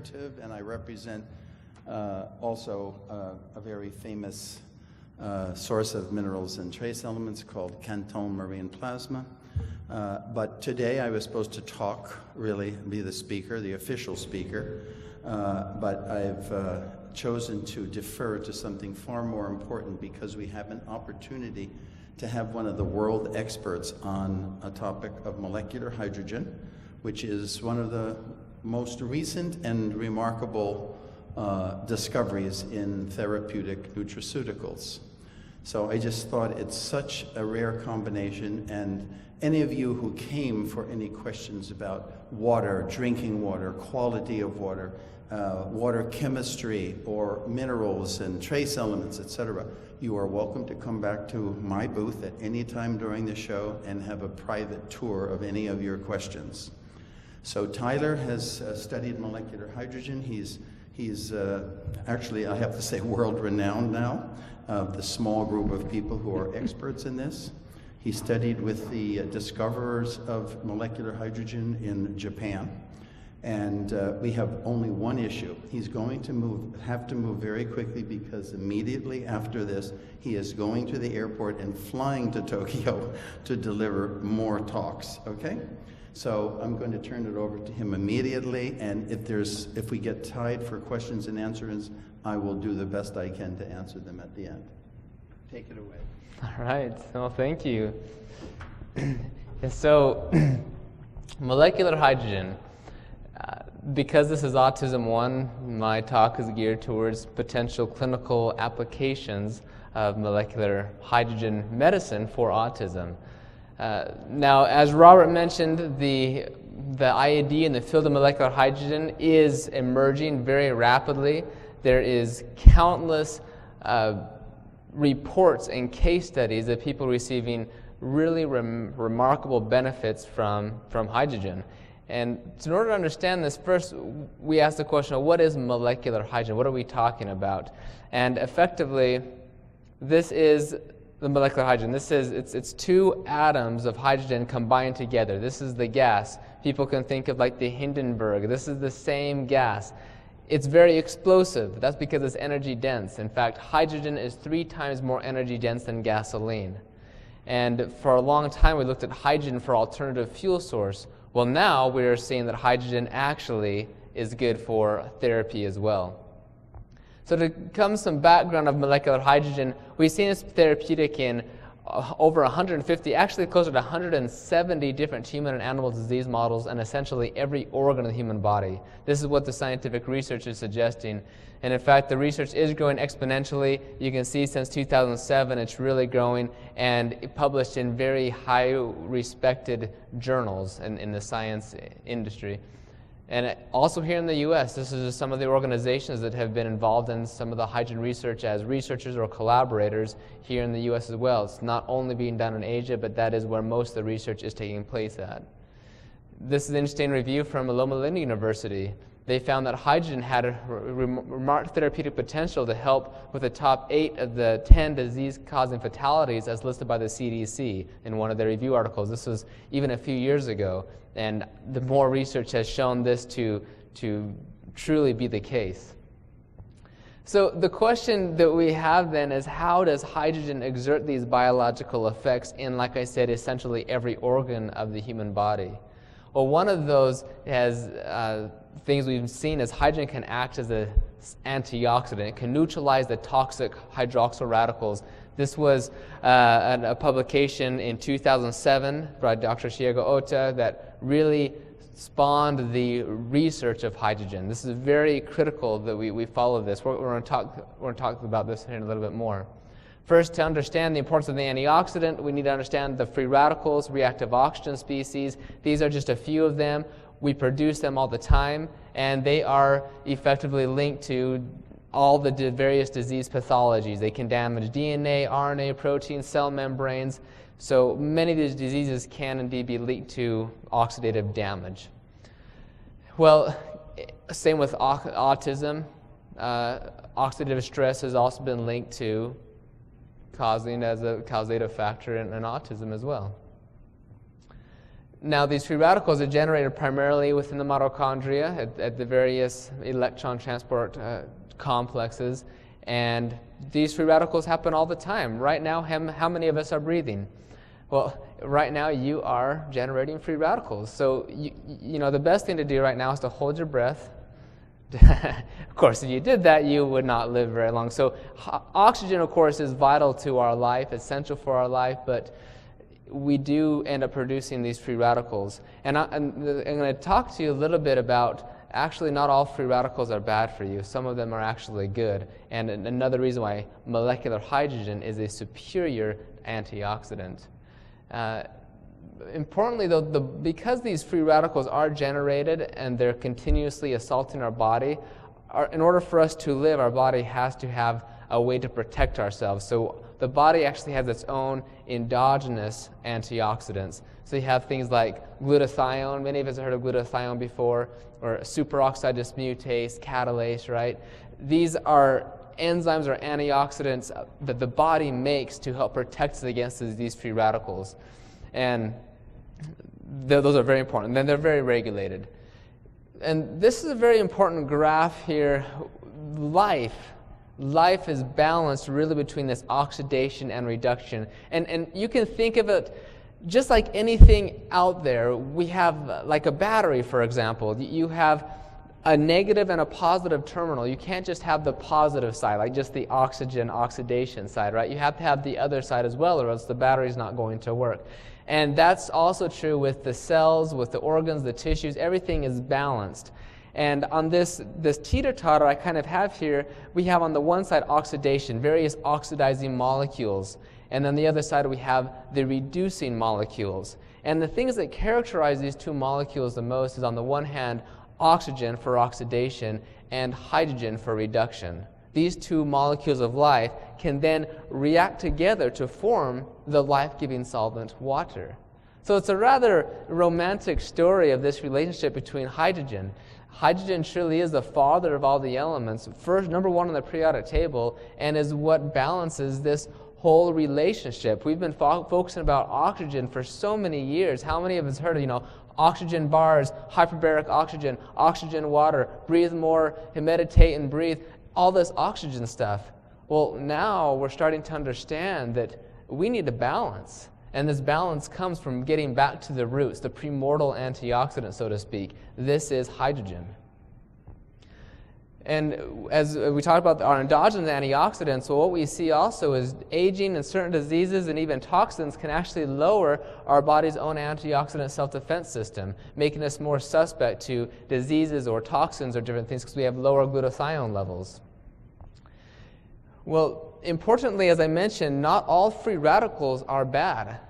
Cooperative, and I represent also a very famous source of minerals and trace elements called Canton Marine Plasma. But today I was supposed to talk, really be the speaker, the official speaker, but I've chosen to defer to something far more important because we have an opportunity to have one of the world experts on a topic of molecular hydrogen, which is one of the most recent and remarkable discoveries in therapeutic nutraceuticals. So I just thought it's such a rare combination, and any of you who came for any questions about water, drinking water, quality of water, water chemistry, or minerals and trace elements, etc., you are welcome to come back to my booth at any time during the show and have a private tour of any of your questions. So Tyler has studied molecular hydrogen. He's actually, I have to say, world-renowned now, of the small group of people who are experts in this. He studied with the discoverers of molecular hydrogen in Japan. And we have only one issue. He's going to have to move very quickly because immediately after this, he is going to the airport and flying to Tokyo to deliver more talks, okay? So I'm going to turn it over to him immediately, and if we get tied for questions and answers, I will do the best I can to answer them at the end. Take it away. All right, well, thank you. So, molecular hydrogen. Because this is Autism 1, my talk is geared towards potential clinical applications of molecular hydrogen medicine for autism. Now, as Robert mentioned, the IAD in the field of molecular hydrogen is emerging very rapidly. There is countless reports and case studies of people receiving really remarkable benefits from hydrogen. And in order to understand this, first we ask the question of what is molecular hydrogen? What are we talking about? And effectively, this is the molecular hydrogen. It's two atoms of hydrogen combined together. This is the gas. People can think of like the Hindenburg. This is the same gas. It's very explosive. That's because it's energy dense. In fact, hydrogen is 3 times more energy dense than gasoline. And for a long time, we looked at hydrogen for alternative fuel source. Well, now we're seeing that hydrogen actually is good for therapy as well. So to come some background of molecular hydrogen, we've seen it's therapeutic in over 150, actually closer to 170 different human and animal disease models and essentially every organ of the human body. This is what the scientific research is suggesting. And in fact, the research is growing exponentially. You can see since 2007 it's really growing and published in very high respected journals in the science industry. And also here in the U.S., this is some of the organizations that have been involved in some of the hydrogen research as researchers or collaborators here in the U.S. as well. It's not only being done in Asia, but that is where most of the research is taking place at. This is an interesting review from Loma Linda University. They found that hydrogen had a remarked therapeutic potential to help with the top 8 of the 10 disease-causing fatalities as listed by the CDC in one of their review articles. This was even a few years ago, and the more research has shown this to truly be the case. So the question that we have then is, how does hydrogen exert these biological effects in, like I said, essentially every organ of the human body? Well, one of those things we've seen is hydrogen can act as an antioxidant. It can neutralize the toxic hydroxyl radicals. This was a publication in 2007 by Dr. Shiego Ota that really spawned the research of hydrogen. This is very critical that we follow this. We're going to talk about this in a little bit more. First, to understand the importance of the antioxidant, we need to understand the free radicals, reactive oxygen species. These are just a few of them. We produce them all the time, and they are effectively linked to all the various disease pathologies. They can damage DNA, RNA, proteins, cell membranes. So many of these diseases can indeed be linked to oxidative damage. Well, same with autism. Oxidative stress has also been linked to causing as a causative factor in autism as well. Now, these free radicals are generated primarily within the mitochondria at the various electron transport complexes, and these free radicals happen all the time. Right now, how many of us are breathing? Well, right now you are generating free radicals. So, you know, the best thing to do right now is to hold your breath. Of course, if you did that, you would not live very long. So, oxygen, of course, is vital to our life, essential for our life, but we do end up producing these free radicals. And I'm going to talk to you a little bit about, actually not all free radicals are bad for you. Some of them are actually good. And another reason why molecular hydrogen is a superior antioxidant. Importantly, though, because these free radicals are generated and they're continuously assaulting our body, in order for us to live, our body has to have a way to protect ourselves. So the body actually has its own endogenous antioxidants. So you have things like glutathione. Many of us have heard of glutathione before, or superoxide dismutase, catalase, right? These are enzymes or antioxidants that the body makes to help protect us against these free radicals. And those are very important. And then they're very regulated. And this is a very important graph here. Life is balanced really between this oxidation and reduction. And you can think of it just like anything out there. We have, like a battery, for example. You have a negative and a positive terminal. You can't just have the positive side, like just the oxidation side, right? You have to have the other side as well, or else the battery's not going to work. And that's also true with the cells, with the organs, the tissues. Everything is balanced. And on this teeter-totter I kind of have here, we have on the one side oxidation, various oxidizing molecules. And on the other side we have the reducing molecules. And the things that characterize these two molecules the most is, on the one hand, oxygen for oxidation and hydrogen for reduction. These two molecules of life can then react together to form the life-giving solvent water. So it's a rather romantic story of this relationship between hydrogen. Hydrogen truly is the father of all the elements, first, number one on the periodic table, and is what balances this whole relationship. We've been focusing about oxygen for so many years. How many of us heard of, oxygen bars, hyperbaric oxygen, oxygen water, breathe more, meditate and breathe, all this oxygen stuff? Well, now we're starting to understand that we need a balance. And this balance comes from getting back to the roots, the primordial antioxidant, so to speak. This is hydrogen. And as we talked about our endogenous antioxidants, well, what we see also is aging and certain diseases and even toxins can actually lower our body's own antioxidant self-defense system, making us more suspect to diseases or toxins or different things because we have lower glutathione levels. Well, importantly, as I mentioned, not all free radicals are bad.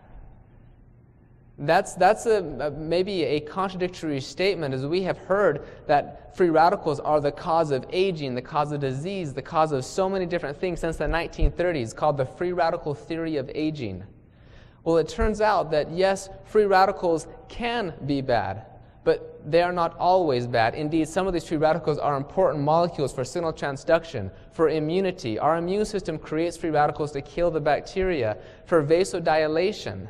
That's maybe a contradictory statement, as we have heard that free radicals are the cause of aging, the cause of disease, the cause of so many different things since the 1930s, called the free radical theory of aging. Well, it turns out that yes, free radicals can be bad, but they are not always bad. Indeed, some of these free radicals are important molecules for signal transduction, for immunity. Our immune system creates free radicals to kill the bacteria, for vasodilation.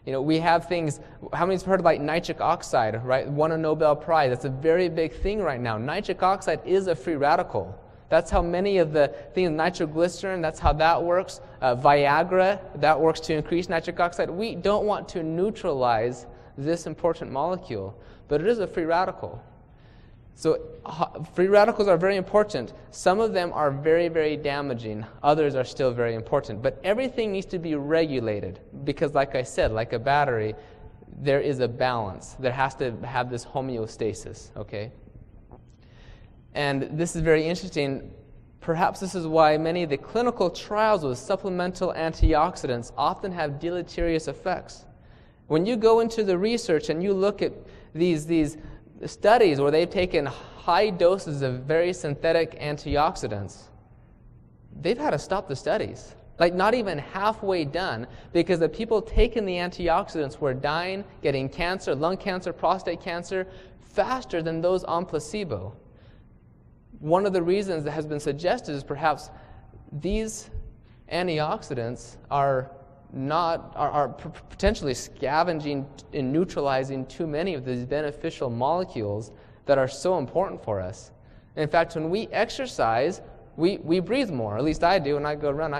We have things, how many have heard of like nitric oxide, right? Won a Nobel Prize. That's a very big thing right now. Nitric oxide is a free radical. That's how many of the things, nitroglycerin, that's how that works. Viagra, that works to increase nitric oxide. We don't want to neutralize this important molecule, but it is a free radical. So free radicals are very important. Some of them are very, very damaging. Others are still very important. But everything needs to be regulated because, like I said, like a battery, there is a balance. There has to have this homeostasis, okay? And this is very interesting. Perhaps this is why many of the clinical trials with supplemental antioxidants often have deleterious effects. When you go into the research and you look at these studies where they've taken high doses of very synthetic antioxidants, they've had to stop the studies. Like not even halfway done, because the people taking the antioxidants were dying, getting cancer, lung cancer, prostate cancer, faster than those on placebo. One of the reasons that has been suggested is perhaps these antioxidants are potentially scavenging and neutralizing too many of these beneficial molecules that are so important for us. In fact, when we exercise, we breathe more. At least I do. When I go run,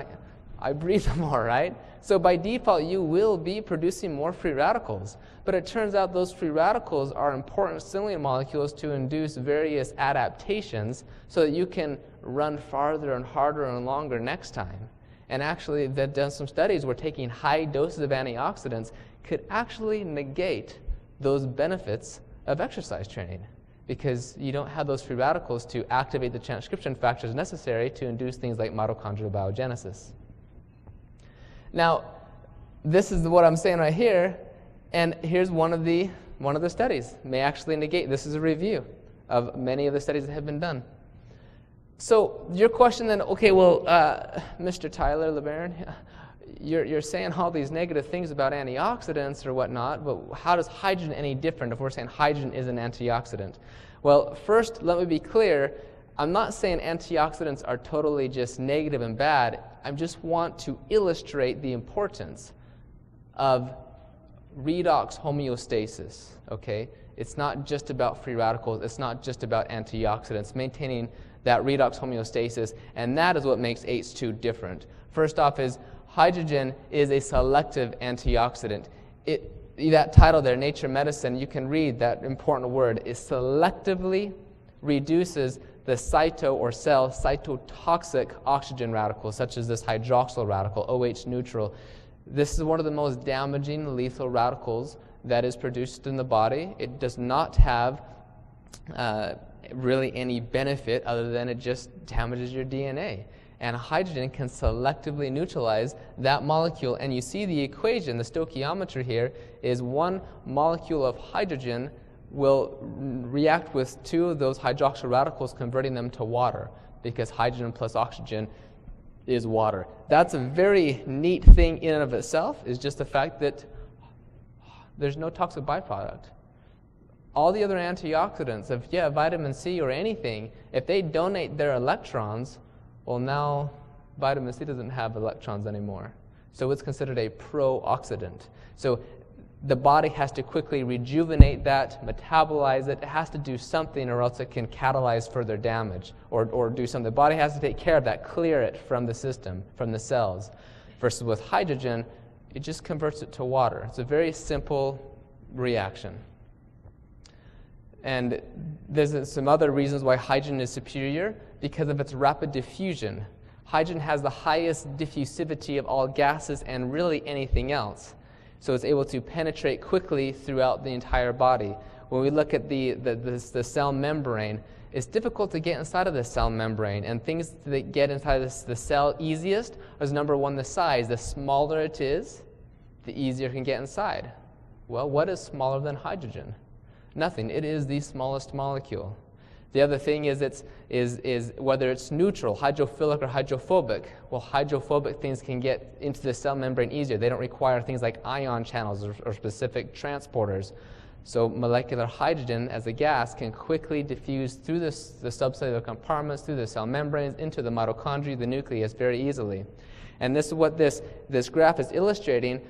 I breathe more, right? So by default, you will be producing more free radicals. But it turns out those free radicals are important signaling molecules to induce various adaptations so that you can run farther and harder and longer next time. And actually, they've done some studies where taking high doses of antioxidants could actually negate those benefits of exercise training, because you don't have those free radicals to activate the transcription factors necessary to induce things like mitochondrial biogenesis. Now, this is what I'm saying right here, and here's one of the studies. May actually negate. This is a review of many of the studies that have been done. So your question then, okay, well, Mr. Tyler, LeBaron, you're saying all these negative things about antioxidants or whatnot, but how does hydrogen any different if we're saying hydrogen is an antioxidant? Well, first, let me be clear. I'm not saying antioxidants are totally just negative and bad. I just want to illustrate the importance of redox homeostasis, okay? It's not just about free radicals. It's not just about antioxidants. Maintaining that redox homeostasis, and that is what makes H2 different. First off is hydrogen is a selective antioxidant. That title there, Nature Medicine, you can read that important word. It selectively reduces the cyto or cell cytotoxic oxygen radicals, such as this hydroxyl radical, OH neutral. This is one of the most damaging lethal radicals that is produced in the body. It does not have really any benefit other than it just damages your DNA. And hydrogen can selectively neutralize that molecule. And you see the equation, the stoichiometry here, is one molecule of hydrogen will react with two of those hydroxyl radicals, converting them to water, because hydrogen plus oxygen is water. That's a very neat thing in and of itself, is just the fact that there's no toxic byproduct. All the other antioxidants, if vitamin C or anything, if they donate their electrons, well, now vitamin C doesn't have electrons anymore. So it's considered a pro-oxidant. So the body has to quickly rejuvenate that, metabolize it. It has to do something, or else it can catalyze further damage or do something. The body has to take care of that, clear it from the system, from the cells. Versus with hydrogen, it just converts it to water. It's a very simple reaction. And there's some other reasons why hydrogen is superior, because of its rapid diffusion. Hydrogen has the highest diffusivity of all gases and really anything else. So it's able to penetrate quickly throughout the entire body. When we look at the cell membrane, it's difficult to get inside of the cell membrane, and things that get inside the cell easiest is, number one, the size. The smaller it is, the easier it can get inside. Well, what is smaller than hydrogen? Nothing. It is the smallest molecule. The other thing is whether it's neutral, hydrophilic or hydrophobic. Well, hydrophobic things can get into the cell membrane easier. They don't require things like ion channels or specific transporters. So molecular hydrogen as a gas can quickly diffuse through the subcellular compartments, through the cell membranes, into the mitochondria, the nucleus, very easily. And this is what this graph is illustrating.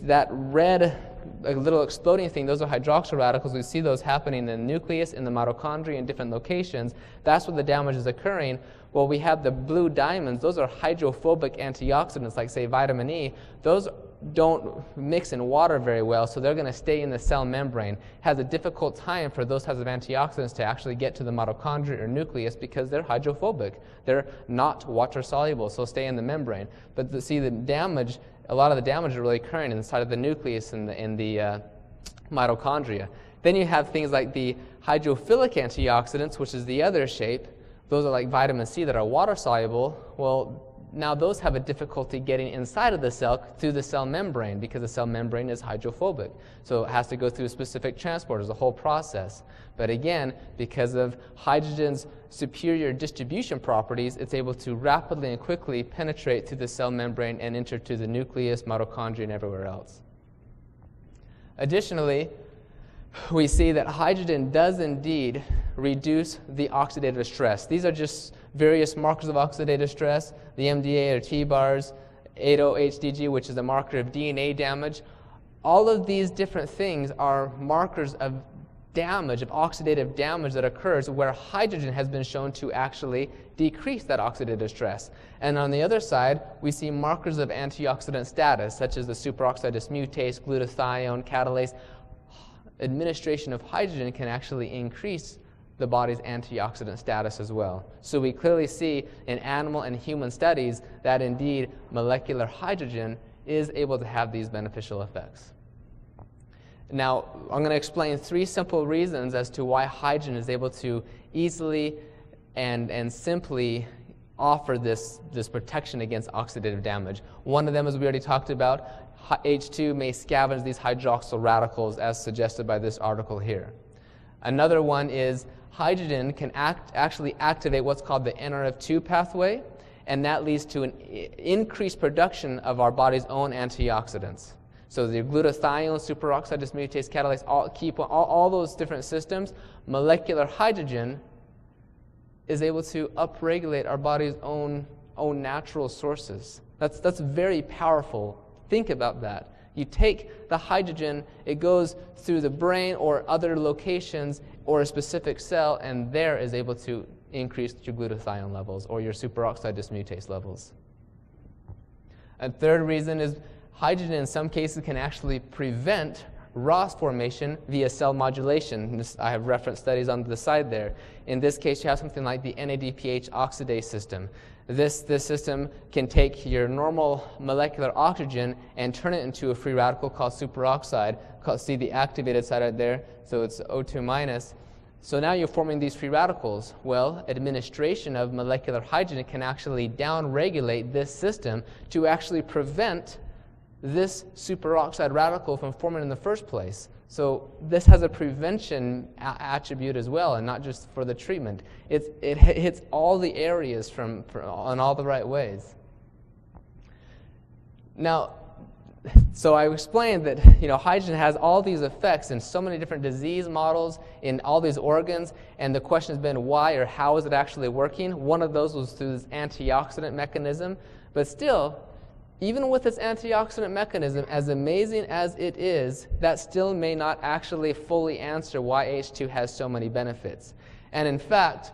That red little exploding thing, those are hydroxyl radicals. We see those happening in the nucleus, in the mitochondria, in different locations. That's where the damage is occurring. Well, we have the blue diamonds. Those are hydrophobic antioxidants, like, say, vitamin E. Those don't mix in water very well, so they're going to stay in the cell membrane. It has a difficult time for those types of antioxidants to actually get to the mitochondria or nucleus, because they're hydrophobic. They're not water soluble, so stay in the membrane. But see, the damage, a lot of the damage is really occurring inside of the nucleus and in the mitochondria. Then you have things like the hydrophilic antioxidants, which is the other shape. Those are like vitamin C that are water soluble. Well, now those have a difficulty getting inside of the cell through the cell membrane, because the cell membrane is hydrophobic. So it has to go through specific transporters, the whole process. But again, because of hydrogen's superior distribution properties, it's able to rapidly and quickly penetrate through the cell membrane and enter to the nucleus, mitochondria, and everywhere else. Additionally, we see that hydrogen does indeed reduce the oxidative stress. These are just various markers of oxidative stress, the MDA or T-bars. 8-HDG, which is a marker of DNA damage. All of these different things are markers of damage, of oxidative damage that occurs where hydrogen has been shown to actually decrease that oxidative stress. And on the other side, we see markers of antioxidant status, such as the superoxide dismutase, glutathione, catalase. Administration of hydrogen can actually increase the body's antioxidant status as well. So we clearly see in animal and human studies that indeed molecular hydrogen is able to have these beneficial effects. Now, I'm going to explain 3 simple reasons as to why hydrogen is able to easily and simply offer this protection against oxidative damage. One of them, as we already talked about, H2 may scavenge these hydroxyl radicals as suggested by this article here. Another one is hydrogen can actually activate what's called the NRF2 pathway, and that leads to an increased production of our body's own antioxidants. So the glutathione, superoxide dismutase, catalase, all those different systems, molecular hydrogen is able to upregulate our body's own natural sources. That's very powerful. Think about that. You take the hydrogen, it goes through the brain or other locations or a specific cell, and there is able to increase your glutathione levels or your superoxide dismutase levels. A third reason is hydrogen in some cases can actually prevent ROS formation via cell modulation. I have reference studies on the side there. In this case, you have something like the NADPH oxidase system. This system can take your normal molecular oxygen and turn it into a free radical called superoxide. See the activated side right there, so it's O2 minus. So now you're forming these free radicals. Well, administration of molecular hydrogen can actually downregulate this system to actually prevent this superoxide radical from forming in the first place. So this has a prevention attribute as well, and not just for the treatment. It hits all the areas in all the right ways. Now, so I explained that hydrogen has all these effects in so many different disease models, in all these organs, and the question has been why or how is it actually working? One of those was through this antioxidant mechanism, but still, even with its antioxidant mechanism, as amazing as it is, that still may not actually fully answer why H2 has so many benefits. And in fact,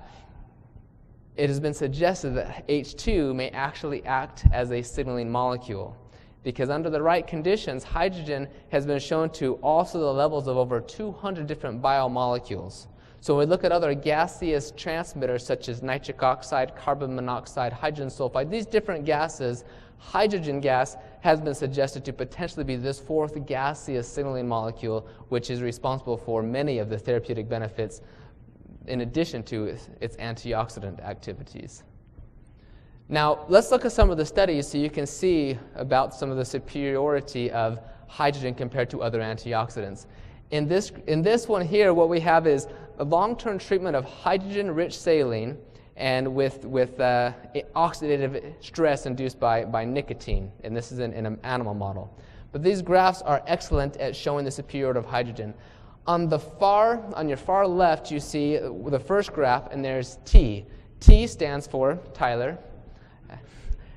it has been suggested that H2 may actually act as a signaling molecule, because under the right conditions, hydrogen has been shown to alter the levels of over 200 different biomolecules. So when we look at other gaseous transmitters such as nitric oxide, carbon monoxide, hydrogen sulfide, these different gases, hydrogen gas has been suggested to potentially be this 4th gaseous signaling molecule, which is responsible for many of the therapeutic benefits in addition to its antioxidant activities. Now, let's look at some of the studies so you can see about some of the superiority of hydrogen compared to other antioxidants. In this one here, what we have is a long-term treatment of hydrogen-rich saline and with oxidative stress induced by nicotine, and this is in an animal model. But these graphs are excellent at showing the superiority of hydrogen. On your far left, you see the first graph, and there's T. T stands for, Tyler,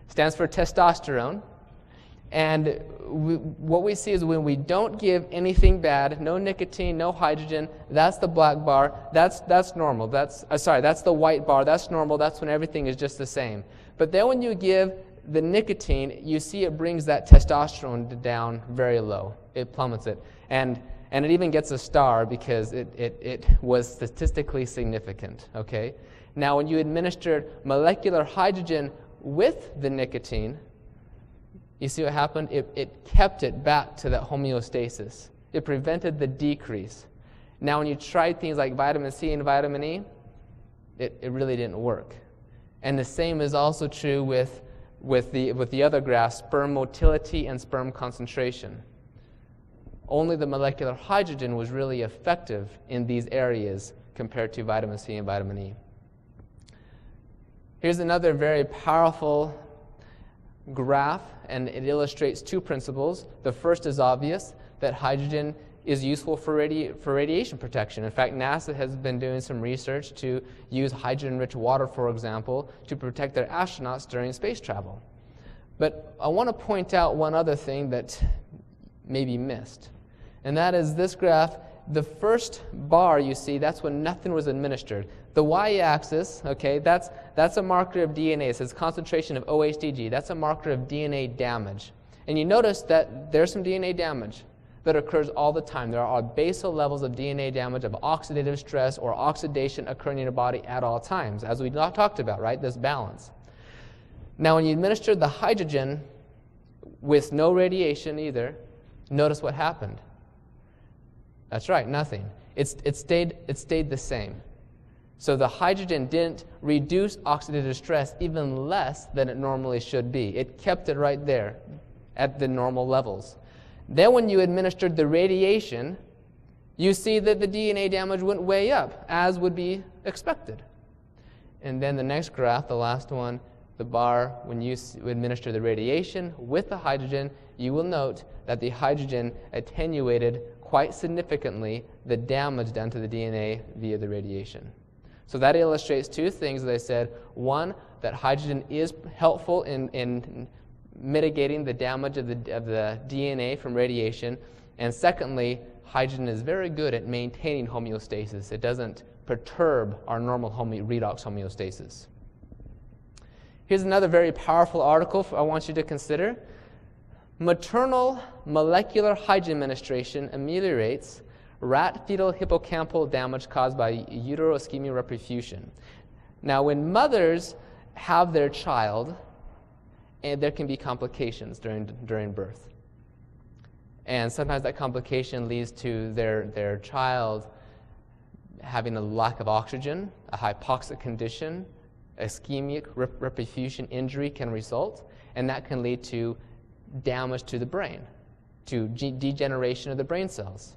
stands for testosterone. And what we see is when we don't give anything bad, no nicotine, no hydrogen, that's the black bar, that's normal. That's the white bar, that's normal, that's when everything is just the same. But then when you give the nicotine, you see it brings that testosterone down very low. It plummets it. And it even gets a star because it was statistically significant, okay? Now when you administered molecular hydrogen with the nicotine, you see what happened? It kept it back to that homeostasis. It prevented the decrease. Now, when you tried things like vitamin C and vitamin E, it really didn't work. And the same is also true with the other graphs, sperm motility and sperm concentration. Only the molecular hydrogen was really effective in these areas compared to vitamin C and vitamin E. Here's another very powerful graph, and it illustrates 2 principles. The first is obvious, that hydrogen is useful for radiation protection. In fact, NASA has been doing some research to use hydrogen-rich water, for example, to protect their astronauts during space travel. But I want to point out one other thing that may be missed, and that is this graph. The first bar you see, that's when nothing was administered. The y-axis, okay, that's a marker of DNA. It says concentration of OHDG. That's a marker of DNA damage. And you notice that there's some DNA damage that occurs all the time. There are basal levels of DNA damage, of oxidative stress or oxidation occurring in your body at all times, as we talked about, right, this balance. Now, when you administer the hydrogen with no radiation either, notice what happened. That's right, nothing. It stayed the same. So the hydrogen didn't reduce oxidative stress even less than it normally should be. It kept it right there at the normal levels. Then when you administered the radiation, you see that the DNA damage went way up, as would be expected. And then the next graph, the last one, the bar, when you administer the radiation with the hydrogen, you will note that the hydrogen attenuated quite significantly the damage done to the DNA via the radiation. So that illustrates two things, as I said. One, that hydrogen is helpful in mitigating the damage of the DNA from radiation. And secondly, hydrogen is very good at maintaining homeostasis. It doesn't perturb our normal redox homeostasis. Here's another very powerful article I want you to consider. Maternal molecular hydrogen administration ameliorates rat fetal hippocampal damage caused by uteroischemia reperfusion. Now, when mothers have their child, and there can be complications during birth. And sometimes that complication leads to their child having a lack of oxygen, a hypoxic condition, ischemic reperfusion injury can result, and that can lead to damage to the brain, to degeneration of the brain cells.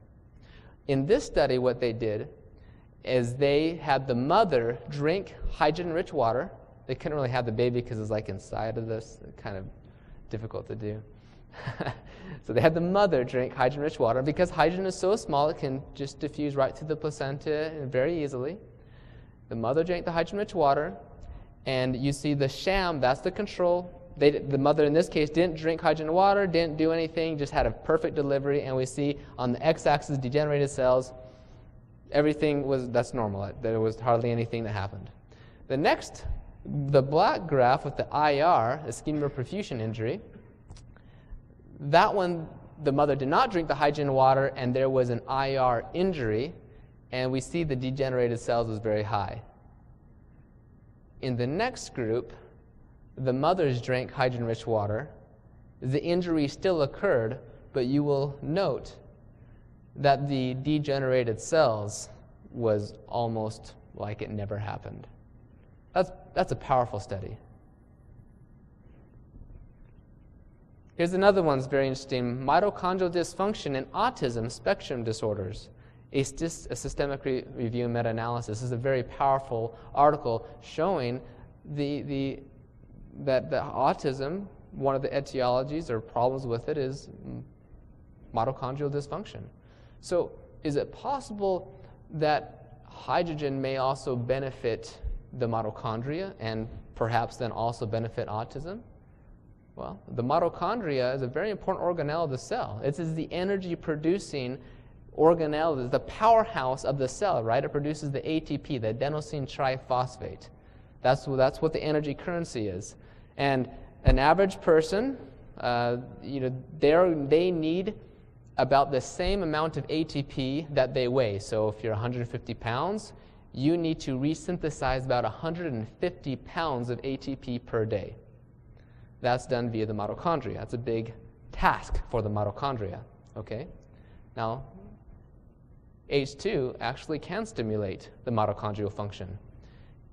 In this study, what they did is they had the mother drink hydrogen-rich water. They couldn't really have the baby because it's like inside of this, kind of difficult to do. So they had the mother drink hydrogen-rich water. Because hydrogen is so small, it can just diffuse right through the placenta very easily. The mother drank the hydrogen-rich water, and you see the sham, that's the control. The mother in this case didn't drink hydrogen water, didn't do anything, just had a perfect delivery, and we see on the x-axis degenerated cells, that's normal. There was hardly anything that happened. The black graph with the IR, ischemic reperfusion injury, that one, the mother did not drink the hydrogen water, and there was an IR injury, and we see the degenerated cells was very high. In the next group, the mothers drank hydrogen-rich water. The injury still occurred, but you will note that the degenerated cells was almost like it never happened. That's a powerful study. Here's another one that's very interesting. Mitochondrial dysfunction in autism spectrum disorders. A systemic review and meta-analysis. This is a very powerful article showing that the autism, one of the etiologies or problems with it is mitochondrial dysfunction. So is it possible that hydrogen may also benefit the mitochondria and perhaps then also benefit autism? Well, the mitochondria is a very important organelle of the cell. It is the energy-producing organelle, the powerhouse of the cell, right? It produces the ATP, the adenosine triphosphate. That's what the energy currency is. And an average person, they need about the same amount of ATP that they weigh. So if you're 150 pounds, you need to resynthesize about 150 pounds of ATP per day. That's done via the mitochondria. That's a big task for the mitochondria. Okay? Now, H2 actually can stimulate the mitochondrial function.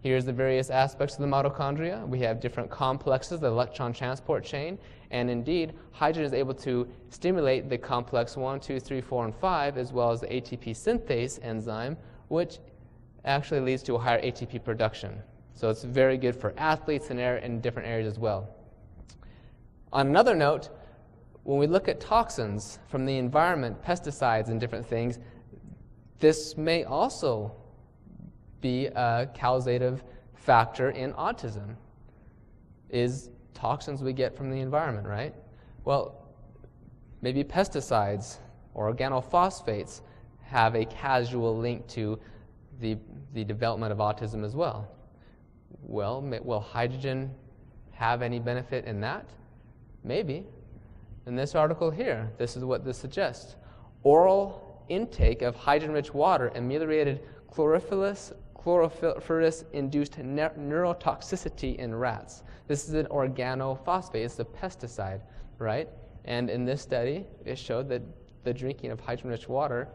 Here's the various aspects of the mitochondria. We have different complexes, the electron transport chain, and indeed, hydrogen is able to stimulate the complex 1, 2, 3, 4, and 5, as well as the ATP synthase enzyme, which actually leads to a higher ATP production. So it's very good for athletes in different areas as well. On another note, when we look at toxins from the environment, pesticides and different things, this may also be a causative factor in autism. Is toxins we get from the environment, right? Well, maybe pesticides or organophosphates have a causal link to the development of autism as well. Well, will hydrogen have any benefit in that? Maybe. In this article here, this is what this suggests. Oral intake of hydrogen-rich water ameliorated chlorophyrus-induced neurotoxicity in rats. This is an organophosphate. It's a pesticide, right? And in this study, it showed that the drinking of hydrogen-rich water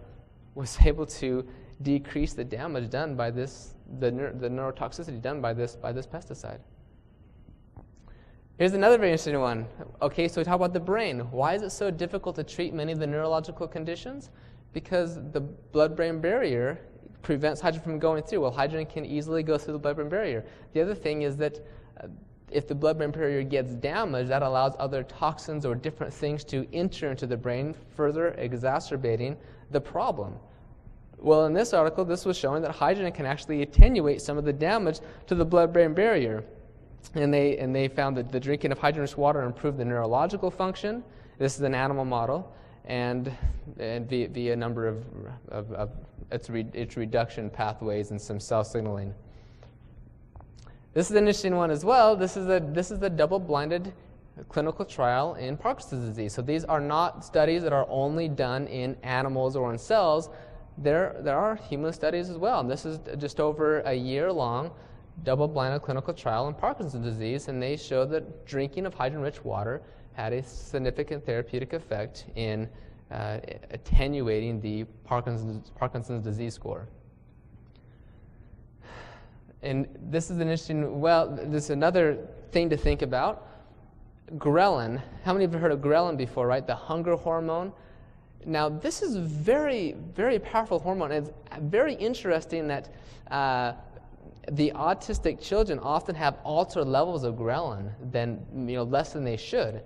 was able to decrease the damage done by this, the neurotoxicity done by this pesticide. Here's another very interesting one. Okay, so we talk about the brain. Why is it so difficult to treat many of the neurological conditions? Because the blood-brain barrier prevents hydrogen from going through. Well, hydrogen can easily go through the blood-brain barrier. The other thing is that if the blood-brain barrier gets damaged, that allows other toxins or different things to enter into the brain, further exacerbating the problem. Well, in this article, this was showing that hydrogen can actually attenuate some of the damage to the blood-brain barrier. And they found that the drinking of hydrogen-rich water improved the neurological function. This is an animal model, and via a number of its reduction pathways and some cell signaling. This is an interesting one as well. This is a double-blinded clinical trial in Parkinson's disease. So these are not studies that are only done in animals or in cells. There are human studies as well. And this is just over a year-long double-blinded clinical trial in Parkinson's disease, and they showed that drinking of hydrogen-rich water had a significant therapeutic effect in attenuating the Parkinson's disease score. And this is an interesting, this is another thing to think about. Ghrelin. How many of you have heard of ghrelin before, right? The hunger hormone. Now, this is a very, very powerful hormone. And it's very interesting that the autistic children often have altered levels of ghrelin than, less than they should.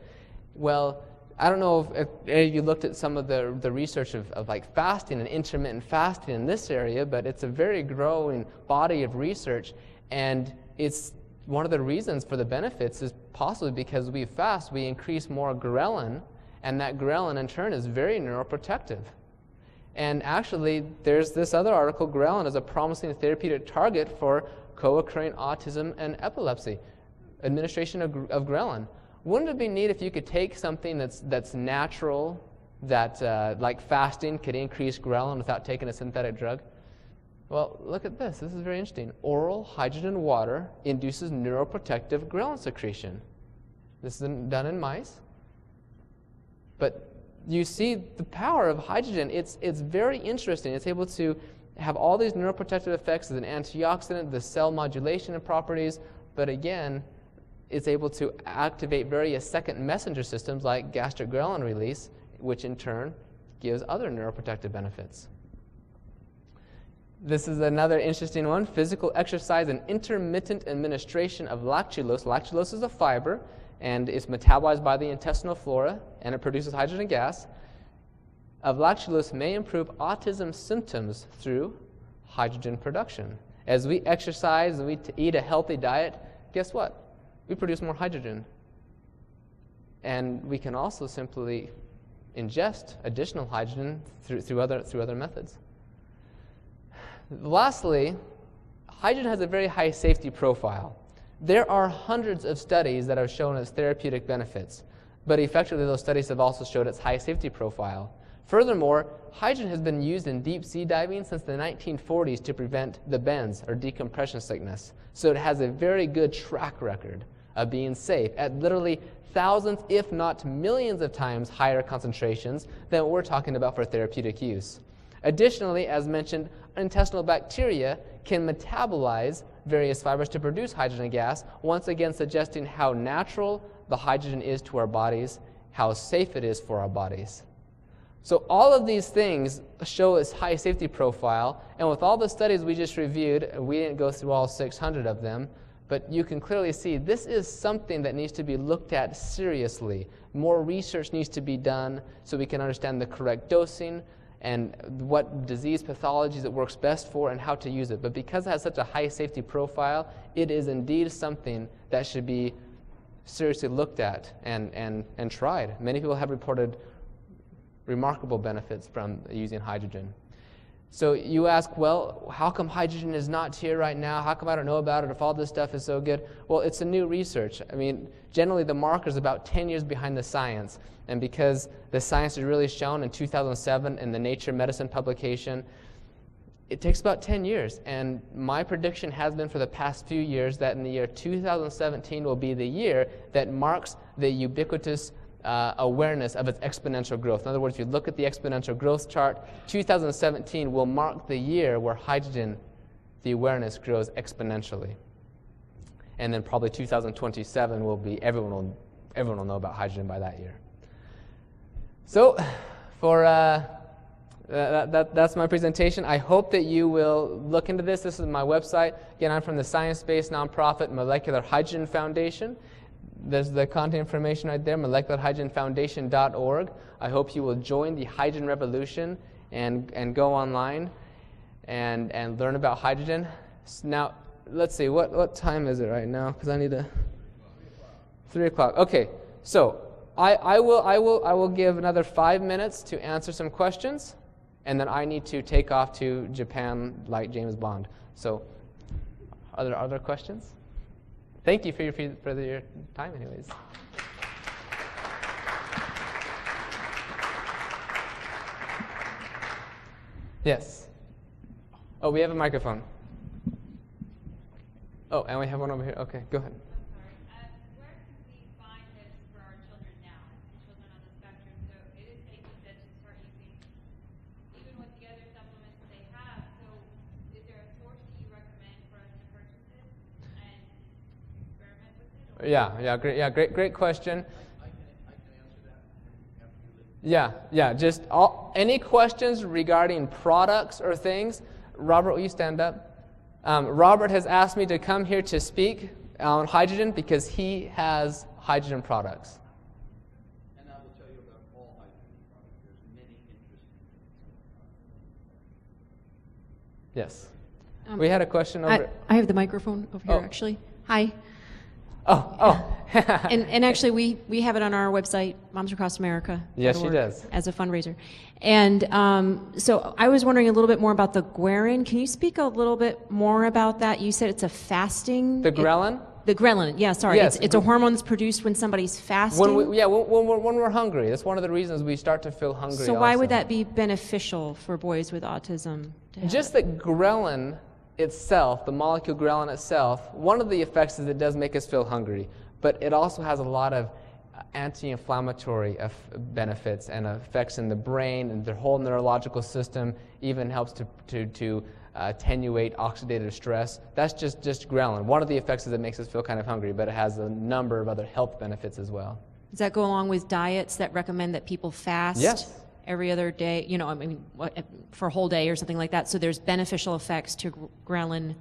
Well, I don't know if you looked at some of the research of like fasting and intermittent fasting in this area, but it's a very growing body of research, and it's one of the reasons for the benefits is possibly because we fast, we increase more ghrelin, and that ghrelin in turn is very neuroprotective. And actually, there's this other article, ghrelin is a promising therapeutic target for co-occurring autism and epilepsy. Administration of ghrelin. Wouldn't it be neat if you could take something that's natural, that like fasting could increase ghrelin without taking a synthetic drug? Well, look at this. This is very interesting. Oral hydrogen water induces neuroprotective ghrelin secretion. This is done in mice. But you see the power of hydrogen. It's very interesting. It's able to have all these neuroprotective effects as an antioxidant, the cell modulation and properties, but again, it's able to activate various second messenger systems like gastric ghrelin release, which in turn gives other neuroprotective benefits. This is another interesting one, physical exercise and intermittent administration of lactulose. Lactulose is a fiber, and it's metabolized by the intestinal flora, and it produces hydrogen gas. Of lactulose may improve autism symptoms through hydrogen production. As we exercise and we eat a healthy diet, guess what? We produce more hydrogen. And we can also simply ingest additional hydrogen through other methods. Lastly, hydrogen has a very high safety profile. There are hundreds of studies that have shown its therapeutic benefits, but effectively those studies have also showed its high safety profile. Furthermore, hydrogen has been used in deep sea diving since the 1940s to prevent the bends or decompression sickness. So it has a very good track record of being safe at literally thousands, if not millions of times higher concentrations than what we're talking about for therapeutic use. Additionally, as mentioned, intestinal bacteria can metabolize various fibers to produce hydrogen gas, once again suggesting how natural the hydrogen is to our bodies, how safe it is for our bodies. So all of these things show its high safety profile, and with all the studies we just reviewed, we didn't go through all 600 of them, but you can clearly see this is something that needs to be looked at seriously. More research needs to be done so we can understand the correct dosing and what disease pathologies it works best for and how to use it. But because it has such a high safety profile, it is indeed something that should be seriously looked at and tried. Many people have reported remarkable benefits from using hydrogen. So you ask, well, how come hydrogen is not here right now? How come I don't know about it if all this stuff is so good? Well, it's a new research. I mean, generally the marker is about 10 years behind the science. And because the science is really shown in 2007 in the Nature Medicine publication, it takes about 10 years. And my prediction has been for the past few years that in the year 2017 will be the year that marks the ubiquitous awareness of its exponential growth. In other words, if you look at the exponential growth chart, 2017 will mark the year where hydrogen, the awareness grows exponentially. And then probably 2027 will be, everyone will know about hydrogen by that year. So, for that's my presentation. I hope that you will look into this. This is my website. Again, I'm from the science-based nonprofit Molecular Hydrogen Foundation. There's the contact information right there, molecularhydrogenfoundation.org. I hope you will join the hydrogen revolution and go online and learn about hydrogen. Now, let's see, what time is it right now? Because I need to... 3 o'clock. Okay, so I will give another 5 minutes to answer some questions, and then I need to take off to Japan like James Bond. So, are there other questions? Thank you for your time, anyways. Yes. Oh, we have a microphone. Oh, and we have one over here. Okay, go ahead. I'm sorry. Where can we find this for our children now? Children on the spectrum. So it is safe to start using, even with the other supplements that they have. So is there a source that you recommend for us to purchase it and experiment with it? Great question. I can answer that after you leave. Just any questions regarding products or things. Robert, will you stand up? Robert has asked me to come here to speak on hydrogen because he has hydrogen products. And I will tell you about all hydrogen products. There's many interesting things. Yes. We had a question over... I have the microphone over here, actually. Hi. Oh. And actually, we have it on our website, Moms Across America. Yes, she does. As a fundraiser. And so I was wondering a little bit more about the ghrelin. Can you speak a little bit more about that? You said it's a fasting... The ghrelin? The ghrelin, yeah, sorry. Yes. It's a hormone that's produced when somebody's fasting? When we're hungry. That's one of the reasons we start to feel hungry. So why would that be beneficial for boys with autism? Just that ghrelin itself, the molecule ghrelin itself, one of the effects is it does make us feel hungry, but it also has a lot of anti-inflammatory benefits and effects in the brain and the whole neurological system, even helps to attenuate oxidative stress. That's just ghrelin. One of the effects is it makes us feel kind of hungry, but it has a number of other health benefits as well. Does that go along with diets that recommend that people fast? Yes. Every other day, for a whole day or something like that. So there's beneficial effects to ghrelin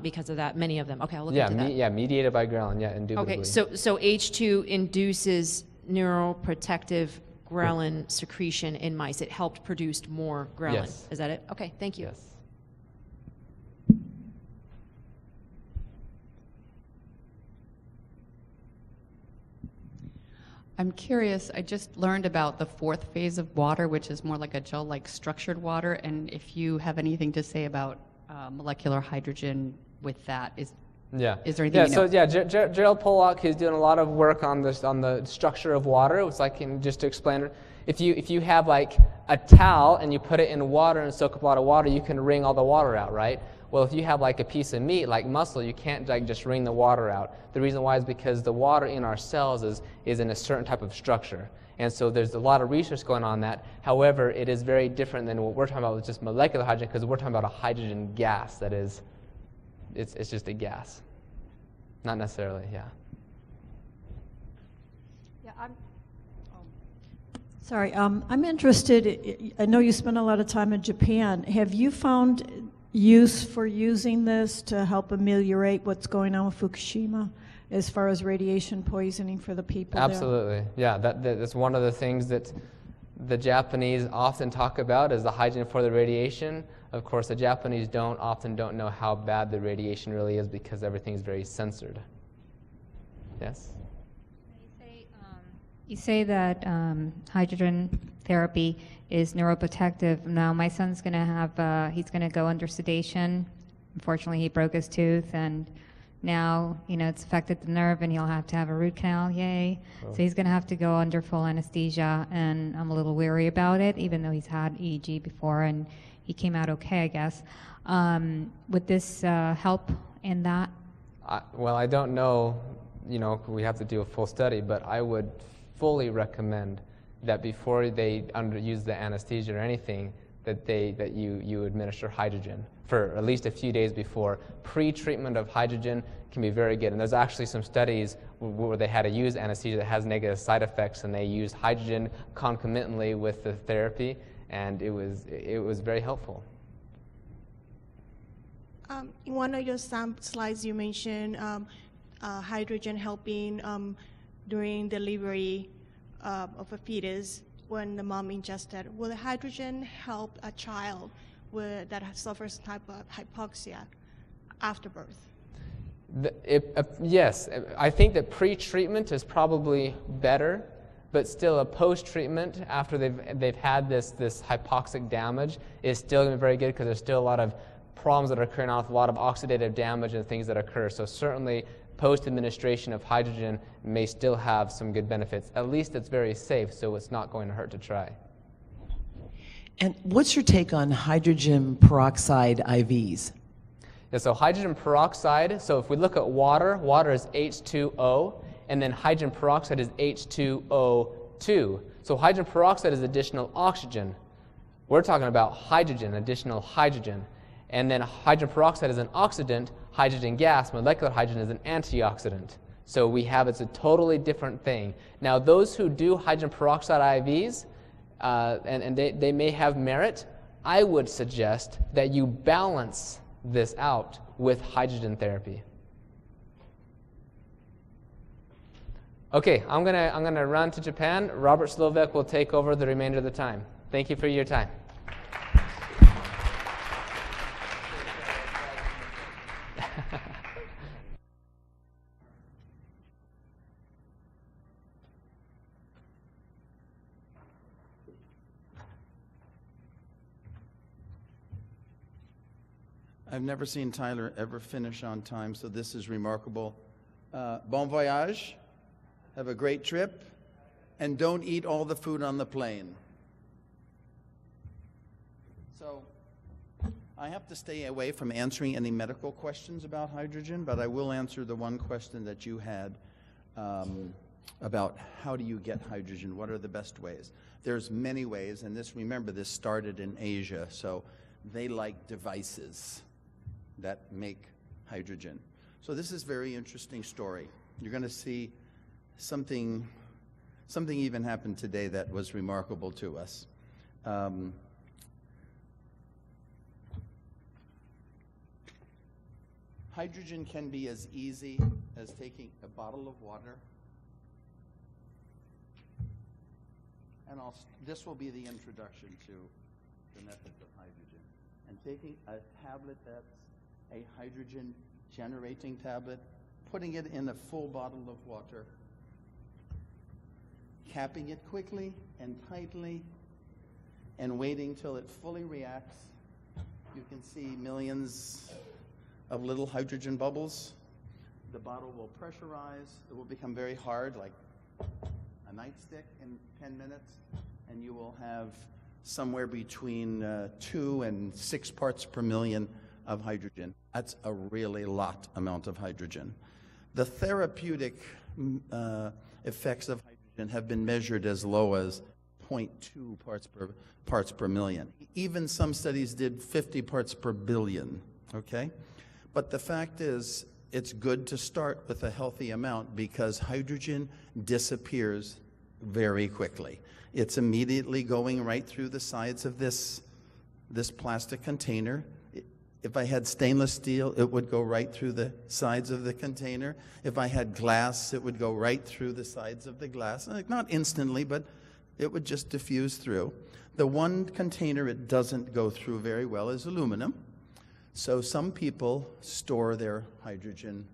because of that, many of them. Okay, I'll look into that. Mediated by ghrelin, indubitably. Okay, so H2 induces neuroprotective ghrelin secretion in mice. It helped produce more ghrelin. Yes. Is that it? Okay, thank you. Yes. I'm curious, I just learned about the fourth phase of water, which is more like a gel-like structured water, and if you have anything to say about molecular hydrogen with that, is there anything you know? Gerald Pollock is doing a lot of work on this, on the structure of water. It's like, just to explain it, if you have like a towel and you put it in water and soak up a lot of water, you can wring all the water out, right? Well, if you have like a piece of meat, like muscle, you can't like just wring the water out. The reason why is because the water in our cells is in a certain type of structure. And so there's a lot of research going on that. However, it is very different than what we're talking about with just molecular hydrogen, because we're talking about a hydrogen gas that is, it's just a gas. Not necessarily, Yeah, Sorry, I'm interested, I know you spent a lot of time in Japan. Have you found use for using this to help ameliorate what's going on with Fukushima as far as radiation poisoning for the people Absolutely. there? That's one of the things that the Japanese often talk about is the hygiene for the radiation. Of course, the Japanese often don't know how bad the radiation really is because everything's very censored. Yes? You say that hydrogen therapy is neuroprotective. Now, my son's going to have, he's going to go under sedation. Unfortunately, he broke his tooth, and now, it's affected the nerve, and he'll have to have a root canal, yay. Oh. So he's going to have to go under full anesthesia, and I'm a little weary about it, even though he's had EEG before, and he came out okay, I guess. Would this help in that? Well, I don't know, we have to do a full study, but I would fully recommend that before they use the anesthesia or anything, that you administer hydrogen for at least a few days before. Pre-treatment of hydrogen can be very good, and there's actually some studies where they had to use anesthesia that has negative side effects, and they used hydrogen concomitantly with the therapy, and it was very helpful. In one of your slides, you mentioned hydrogen helping during delivery of a fetus when the mom ingested. Will hydrogen help a child that suffers type of hypoxia after birth? Yes, I think that pre-treatment is probably better, but still a post-treatment after they've had this hypoxic damage is still going to be very good, because there's still a lot of problems that are occurring with a lot of oxidative damage and things that occur. So certainly post-administration of hydrogen may still have some good benefits. At least it's very safe, so it's not going to hurt to try. And what's your take on hydrogen peroxide IVs? Yeah, so hydrogen peroxide, so if we look at water, water is H2O, and then hydrogen peroxide is H2O2. So hydrogen peroxide is additional oxygen. We're talking about hydrogen, additional hydrogen. And then hydrogen peroxide is an oxidant, hydrogen gas, molecular hydrogen is an antioxidant. So it's a totally different thing. Now, those who do hydrogen peroxide IVs, and they may have merit, I would suggest that you balance this out with hydrogen therapy. Okay, I'm gonna run to Japan. Robert Slovak will take over the remainder of the time. Thank you for your time. I've never seen Tyler ever finish on time, so this is remarkable. Bon voyage. Have a great trip. And don't eat all the food on the plane. So I have to stay away from answering any medical questions about hydrogen, but I will answer the one question that you had about how do you get hydrogen? What are the best ways? There's many ways, and remember, this started in Asia, so they like devices that make hydrogen. So this is a very interesting story. You're going to see something even happened today that was remarkable to us. Hydrogen can be as easy as taking a bottle of water, and this will be the introduction to the methods of hydrogen, and taking a tablet that's a hydrogen generating tablet, putting it in a full bottle of water, capping it quickly and tightly, and waiting till it fully reacts. You can see millions of little hydrogen bubbles. The bottle will pressurize. It will become very hard, like a nightstick in 10 minutes, and you will have somewhere between 2 and 6 parts per million of hydrogen. That's a really amount of hydrogen. The therapeutic effects of hydrogen have been measured as low as 0.2 parts per million. Even some studies did 50 parts per billion, okay? But the fact is, it's good to start with a healthy amount because hydrogen disappears very quickly. It's immediately going right through the sides of this plastic container. If I had stainless steel, it would go right through the sides of the container. If I had glass, it would go right through the sides of the glass. Not instantly, but it would just diffuse through. The one container it doesn't go through very well is aluminum. So some people store their hydrogen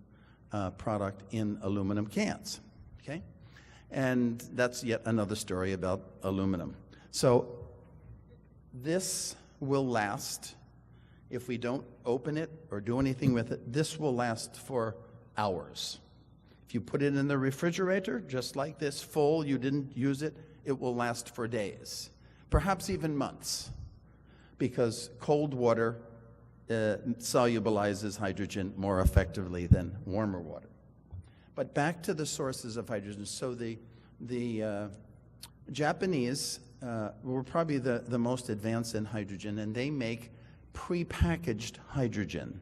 product in aluminum cans, okay? And that's yet another story about aluminum. So this will last, if we don't open it or do anything with it, this will last for hours. If you put it in the refrigerator, just like this, full, you didn't use it, it will last for days, perhaps even months, because cold water solubilizes hydrogen more effectively than warmer water. But back to the sources of hydrogen. So the Japanese were probably the most advanced in hydrogen, and they make prepackaged hydrogen.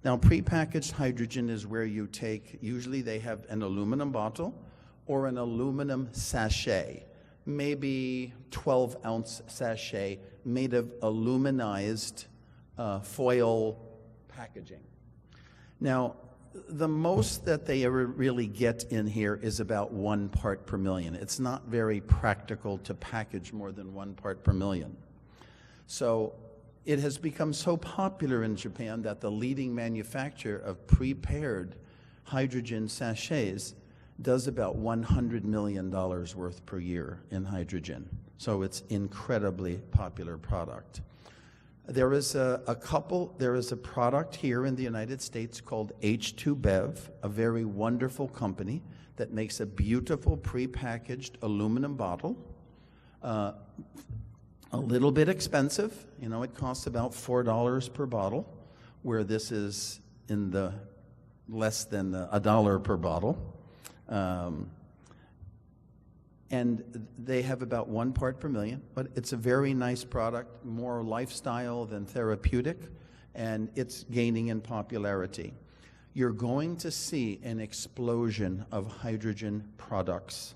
Now, prepackaged hydrogen is where you take, usually they have an aluminum bottle or an aluminum sachet, maybe 12-ounce sachet made of aluminized foil packaging. Now, the most that they ever really get in here is about 1 part per million. It's not very practical to package more than 1 part per million. So it has become so popular in Japan that the leading manufacturer of prepared hydrogen sachets does about $100 million worth per year in hydrogen. So it's incredibly popular product. There is a product here in the United States called H2Bev, a very wonderful company that makes a beautiful prepackaged aluminum bottle. A little bit expensive, you know, it costs about $4 per bottle, where this is in the less than $1 per bottle. And they have about 1 part per million, but it's a very nice product, more lifestyle than therapeutic, and it's gaining in popularity. You're going to see an explosion of hydrogen products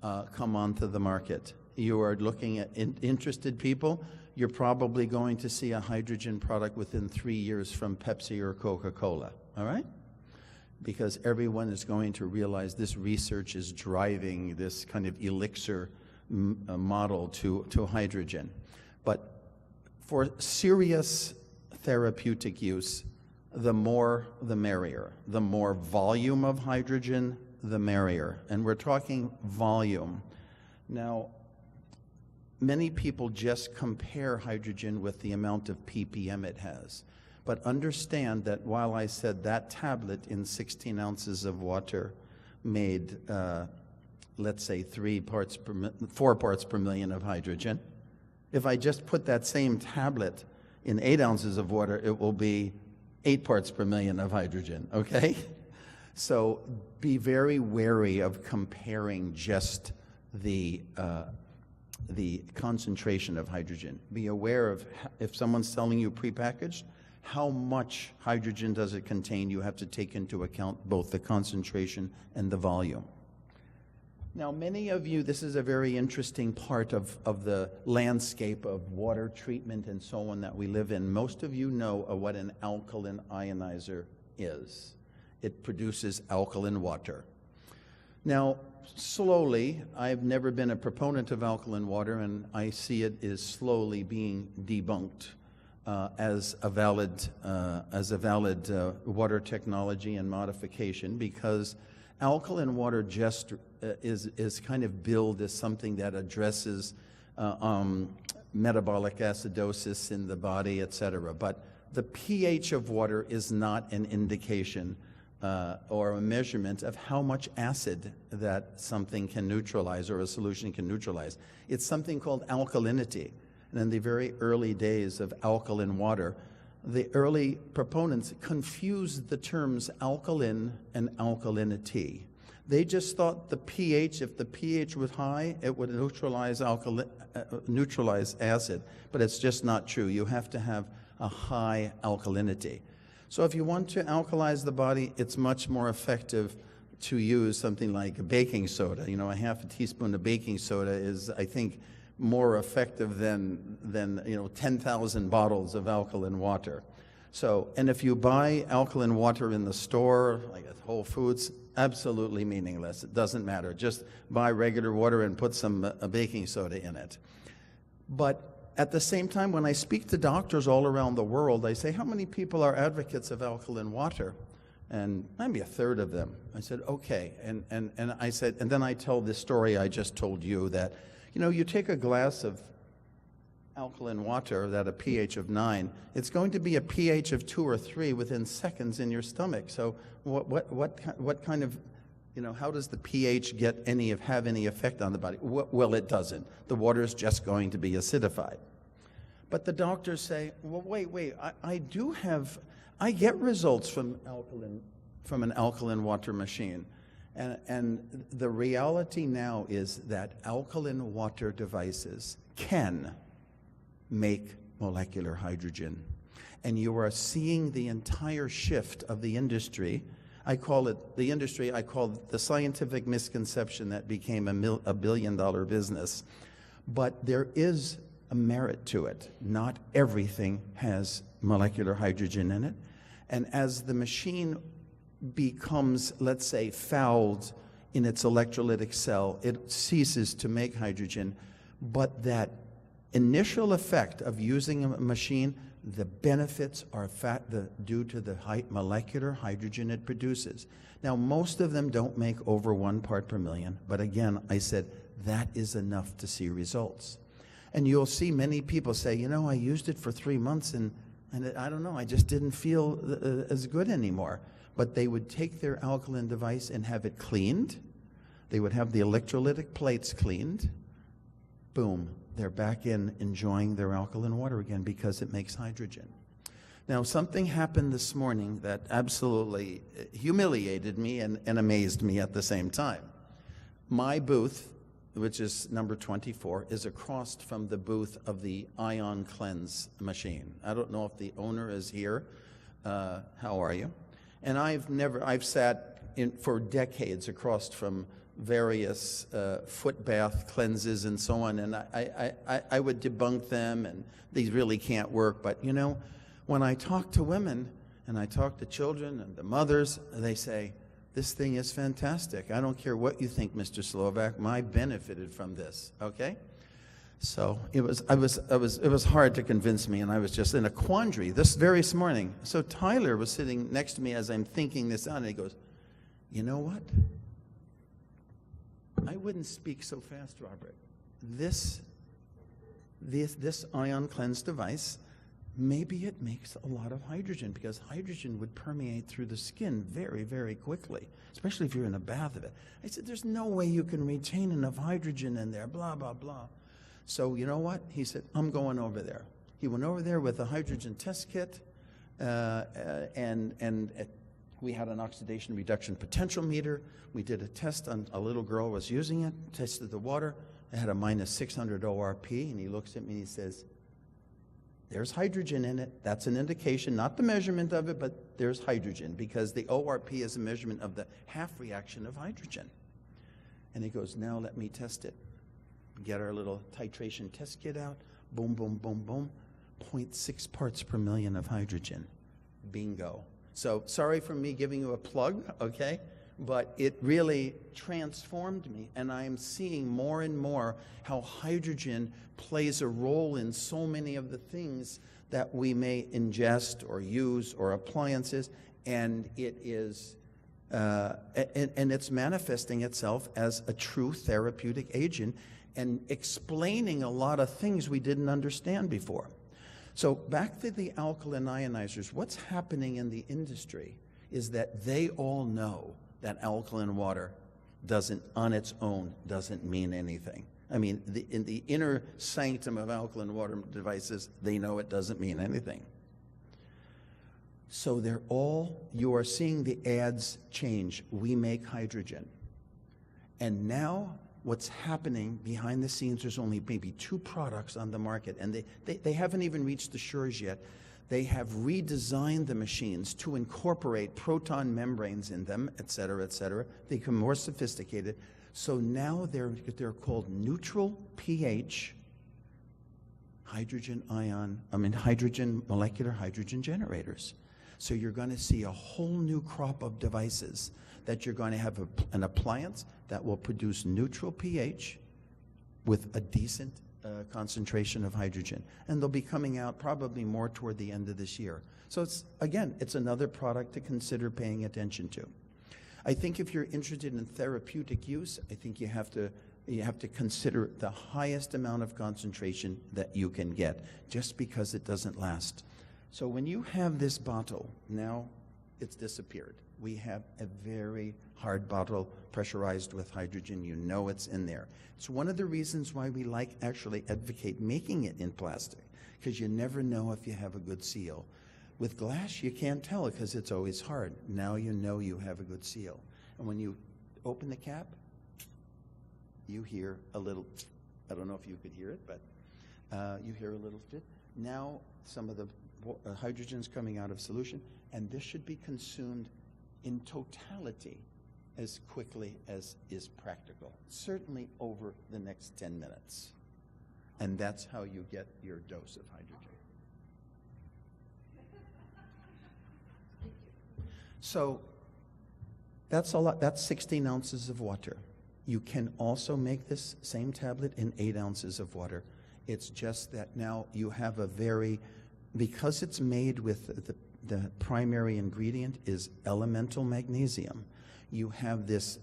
come onto the market. You are looking at interested people, you're probably going to see a hydrogen product within 3 years from Pepsi or Coca-Cola, all right? Because everyone is going to realize this research is driving this kind of elixir model to hydrogen. But for serious therapeutic use, the more the merrier. The more volume of hydrogen, the merrier. And we're talking volume. Now, many people just compare hydrogen with the amount of ppm it has. But understand that while I said that tablet in 16 ounces of water made, let's say, 4 parts per million of hydrogen, if I just put that same tablet in 8 ounces of water, it will be 8 parts per million of hydrogen, okay? So be very wary of comparing just the concentration of hydrogen. Be aware of, if someone's telling you prepackaged, how much hydrogen does it contain? You have to take into account both the concentration and the volume. Now, many of you, this is a very interesting part of the landscape of water treatment and so on that we live in. Most of you know what an alkaline ionizer is. It produces alkaline water. Now, slowly, I've never been a proponent of alkaline water, and I see it is slowly being debunked as a valid water technology and modification, because alkaline water just is kind of billed as something that addresses metabolic acidosis in the body, etc. But the pH of water is not an indication or a measurement of how much acid that something can neutralize or a solution can neutralize. It's something called alkalinity. And in the very early days of alkaline water, the early proponents confused the terms alkaline and alkalinity. They just thought the pH, if the pH was high, it would neutralize acid, but it's just not true. You have to have a high alkalinity. So if you want to alkalize the body, it's much more effective to use something like baking soda. You know, a half a teaspoon of baking soda is, I think, more effective than 10,000 bottles of alkaline water. So, and if you buy alkaline water in the store, like at Whole Foods, absolutely meaningless. It doesn't matter. Just buy regular water and put some baking soda in it. But at the same time, when I speak to doctors all around the world, I say, how many people are advocates of alkaline water? and maybe a third of them. I said, okay. And I said, and then I tell this story I just told you that, you know, you take a glass of alkaline water at a pH of 9, it's going to be a pH of 2 or 3 within seconds in your stomach. So what kind of, you know, how does the pH have any effect on the body? Well, it doesn't. The water is just going to be acidified. But the doctors say, well, wait, I get results from an alkaline water machine. And the reality now is that alkaline water devices can make molecular hydrogen. And you are seeing the entire shift of the industry. I call it the scientific misconception that became a billion-dollar business. But there is a merit to it. Not everything has molecular hydrogen in it. And as the machine becomes, let's say, fouled in its electrolytic cell, it ceases to make hydrogen. But that initial effect of using a machine, the benefits are due to the molecular hydrogen it produces. Now, most of them don't make over 1 part per million, but again, I said that is enough to see results. And you'll see many people say, you know, I used it for 3 months and I don't know, I just didn't feel as good anymore. But they would take their alkaline device and have it cleaned. They would have the electrolytic plates cleaned. Boom, they're back in enjoying their alkaline water again because it makes hydrogen. Now, something happened this morning that absolutely humiliated me and amazed me at the same time. My booth, which is number 24, is across from the booth of the Ion Cleanse machine. I don't know if the owner is here. How are you? And I've sat for decades across from various foot bath cleanses and so on, and I would debunk them, and these really can't work. But, you know, when I talk to women and I talk to children and the mothers, they say, this thing is fantastic. I don't care what you think, Mr. Slovak. I benefited from this, okay? So it was hard to convince me, and I was just in a quandary this very morning. So Tyler was sitting next to me as I'm thinking this out, and he goes, you know what? I wouldn't speak so fast, Robert. This Ion Cleanse device, maybe it makes a lot of hydrogen, because hydrogen would permeate through the skin very, very quickly, especially if you're in a bath of it. I said, there's no way you can retain enough hydrogen in there, blah, blah, blah. So you know what? He said, I'm going over there. He went over there with a hydrogen test kit, and we had an oxidation reduction potentiometer. We did a test on a little girl was using it, tested the water. It had a minus 600 ORP, and he looks at me and he says, there's hydrogen in it. That's an indication, not the measurement of it, but there's hydrogen, because the ORP is a measurement of the half reaction of hydrogen. And he goes, now let me test it. Get our little titration test kit out. Boom, boom, boom, boom. 0.6 parts per million of hydrogen. Bingo. So sorry for me giving you a plug, okay? But it really transformed me, and I am seeing more and more how hydrogen plays a role in so many of the things that we may ingest or use or appliances, and it is and it's manifesting itself as a true therapeutic agent and explaining a lot of things we didn't understand before. So back to the alkaline ionizers, what's happening in the industry is that they all know that alkaline water on its own doesn't mean anything. I mean, in the inner sanctum of alkaline water devices, they know it doesn't mean anything. So you are seeing the ads change. We make hydrogen. And now what's happening behind the scenes, there's only maybe 2 products on the market, and they haven't even reached the shores yet. They have redesigned the machines to incorporate proton membranes in them, et cetera, et cetera. They become more sophisticated. So now they're called neutral pH molecular hydrogen generators. So you're going to see a whole new crop of devices that you're going to have an appliance that will produce neutral pH with a decent concentration of hydrogen. And they'll be coming out probably more toward the end of this year. So it's, again, it's another product to consider paying attention to. I think if you're interested in therapeutic use, I think you have to consider the highest amount of concentration that you can get, just because it doesn't last. So when you have this bottle, now it's disappeared. We have a very hard bottle pressurized with hydrogen. You know it's in there. It's one of the reasons why we actually advocate making it in plastic, because you never know if you have a good seal. With glass, you can't tell it because it's always hard. Now you know you have a good seal. And when you open the cap, you hear a little, I don't know if you could hear it, but you hear a little fit. Now some of the hydrogen's coming out of solution, and this should be consumed in totality as quickly as is practical, certainly over the next 10 minutes. And that's how you get your dose of hydrogen. So that's a lot. That's 16 ounces of water. You can also make this same tablet in 8 ounces of water. It's just that now you have a because it's made with the primary ingredient is elemental magnesium, you have this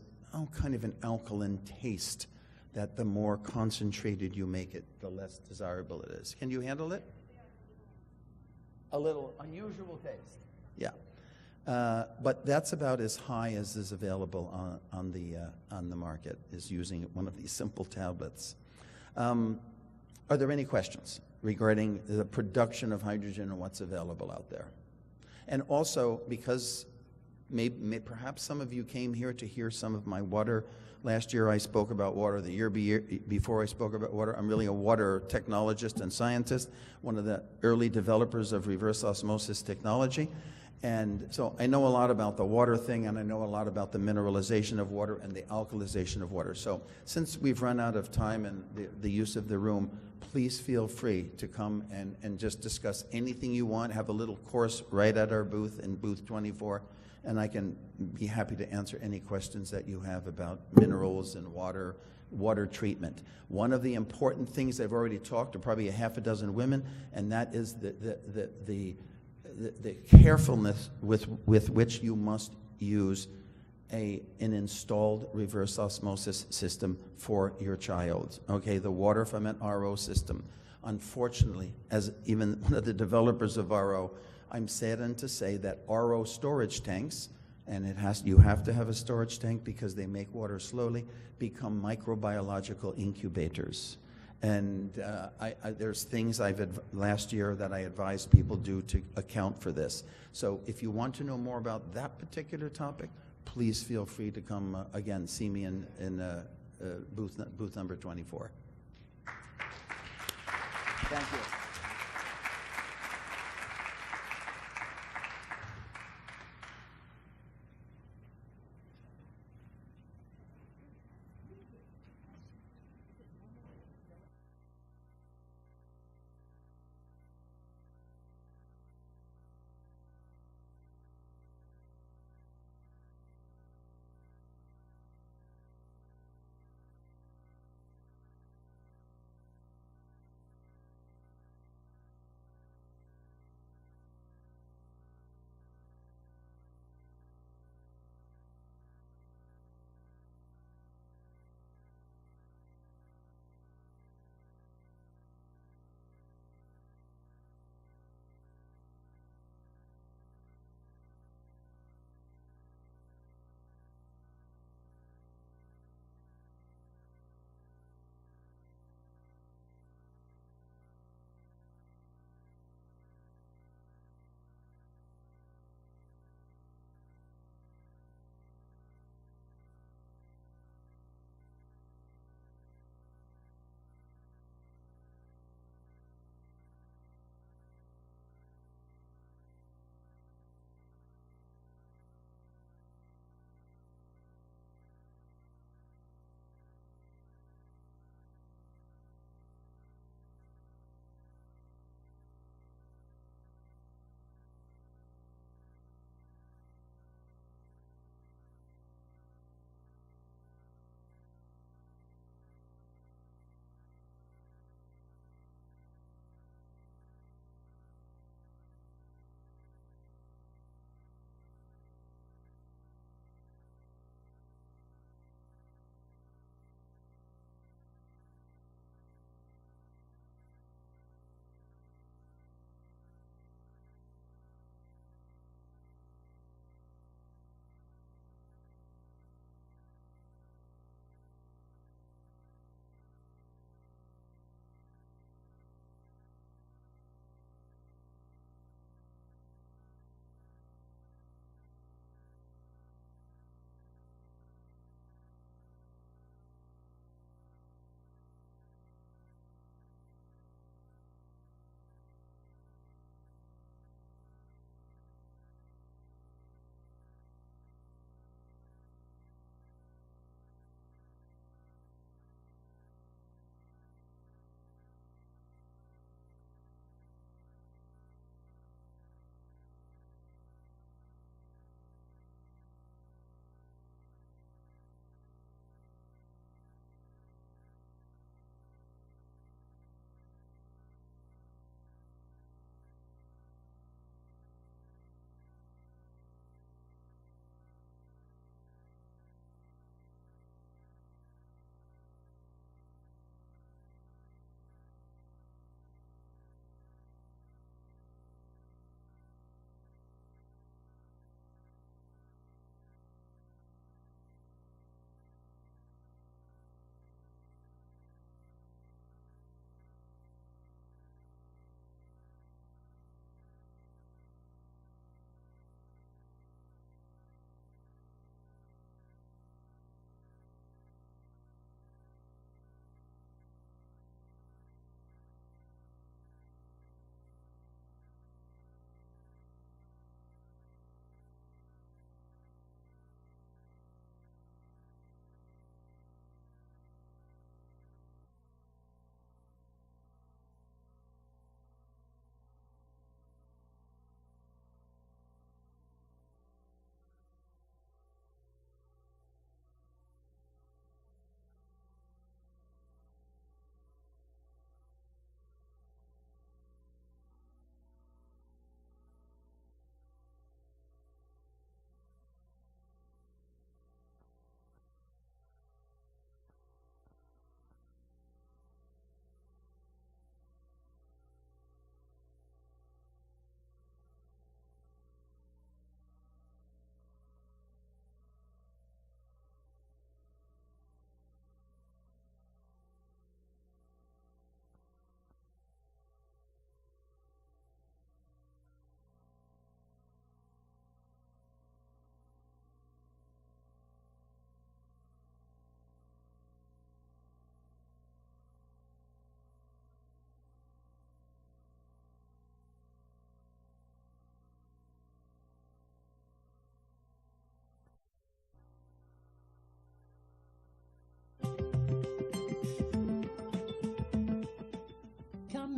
kind of an alkaline taste that the more concentrated you make it, the less desirable it is. Can you handle it? A little unusual taste. Yeah. But that's about as high as is available on the market, is using one of these simple tablets. Are there any questions regarding the production of hydrogen and what's available out there? And also, because perhaps some of you came here to hear some of my water. Last year I spoke about water. The year before I spoke about water. I'm really a water technologist and scientist, one of the early developers of reverse osmosis technology. And so I know a lot about the water thing, and I know a lot about the mineralization of water and the alkalization of water. So since we've run out of time and the use of the room, please feel free to come and just discuss anything you want. Have a little course right at our booth in booth 24, and I can be happy to answer any questions that you have about minerals and water treatment. One of the important things I've already talked to probably a half a dozen women, and that is the carefulness with which you must use an installed reverse osmosis system for your child. Okay, the water from an RO system. Unfortunately, as even one of the developers of RO, I'm saddened to say that RO storage tanks, and you have to have a storage tank because they make water slowly, become microbiological incubators. And there's things last year that I advised people do to account for this. So if you want to know more about that particular topic, please feel free to come again, see me in booth number 24. Thank you.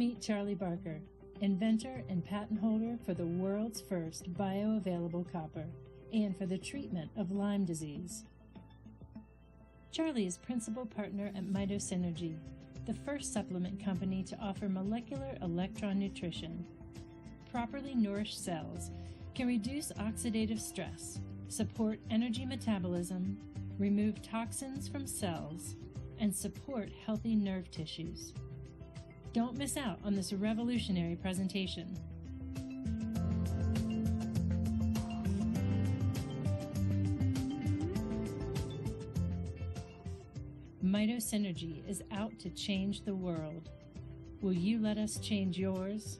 meet Charlie Barker, inventor and patent holder for the world's first bioavailable copper and for the treatment of Lyme disease. Charlie is principal partner at Mitochondrial, the first supplement company to offer molecular electron nutrition. Properly nourished cells can reduce oxidative stress, support energy metabolism, remove toxins from cells, and support healthy nerve tissues. Don't miss out on this revolutionary presentation. Mitochondrial is out to change the world. Will you let us change yours?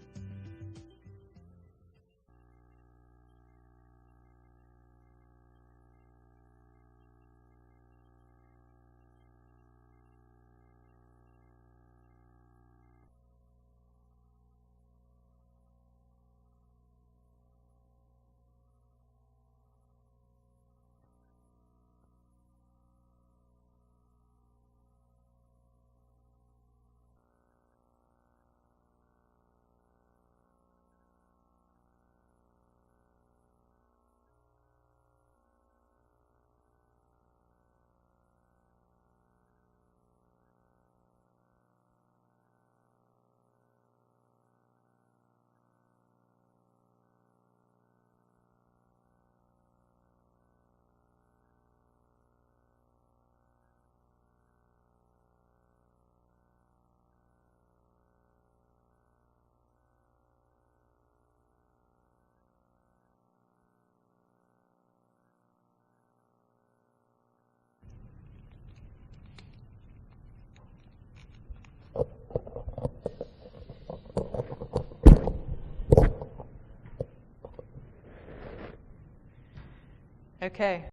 Okay.